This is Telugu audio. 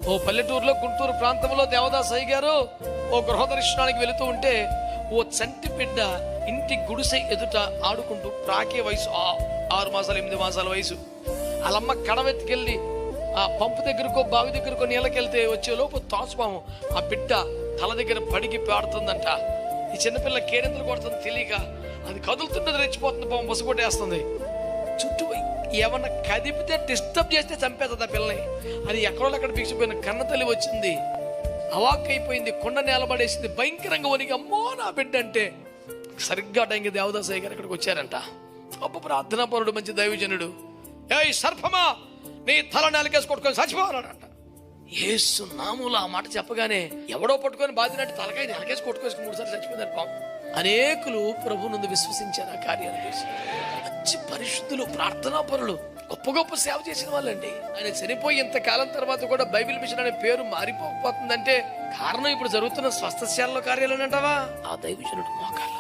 ఓ పల్లెటూరులో గుంటూరు ప్రాంతంలో దేవదాస్ అయ్య గారు ఓ గృహ దర్శనానికి వెళుతూ ఉంటే ఓ చంటి బిడ్డ ఇంటి గుడిసె ఎదుట ఆడుకుంటూ ప్రాకే వయసు 6 మాసాలు 8 మాసాల వయసు. వాళ్ళమ్మ కడవెత్తికెళ్ళి ఆ పంపు దగ్గరకో బావి దగ్గరకో నీళ్ళకెళ్తే వచ్చేలోపు తాచుపాము ఆ బిడ్డ తల దగ్గర పడికి పాడుతుందంట. ఈ చిన్నపిల్ల కేరింతలు కొడుతుంది తెలియక, అది కదులుతుంటే రెచ్చిపోతుంది, పాము బస్సు కొట్టేస్తుంది. చుట్టూ ఏమన్నా కదిపితే డిస్టర్బ్ చేస్తే చంపేస్తుంది ఆ పిల్లని. అది ఎక్కడో అక్కడ బిగిసిపోయిన కన్న తల్లి వచ్చింది, అవాక్ అయిపోయింది, కొండ నేలబడేసింది, భయంకరంగా వనికి అమ్మో నా బిడ్డ అంటే. సరిగ్గా టైంకి దేవదాస్ అయ్య గారు ఇక్కడికి వచ్చారంట. గొప్ప ప్రార్థనాపరుడు, మంచి దైవజనుడు. ఏయ్ సర్పమా, నీ తల నేలకేసి కొట్టుకొని చచ్చిపోవాలంట. యేసు నామములో ఆ మాట చెప్పగానే ఎవడో పట్టుకొని బాధినట్టు తలకాయ నేలకేసి కొట్టుకొని 3 సార్లు చచ్చిపోయిందని పాము. అనేకులు ప్రభువునందు విశ్వసించారు ఆ కార్యాలు చేసి. మంచి పరిశుద్ధులు, ప్రార్థనాపరులు, గొప్ప గొప్ప సేవ చేసిన వాళ్ళండి. ఆయన చనిపోయి ఇంతకాలం తర్వాత కూడా బైబిల్ మిషన్ అనే పేరు మారిపోతుందంటే కారణం ఇప్పుడు జరుగుతున్న స్వస్థశాలలో కార్యాలు అంటావా, ఆ దైవజనుడు మోకాళ్ళ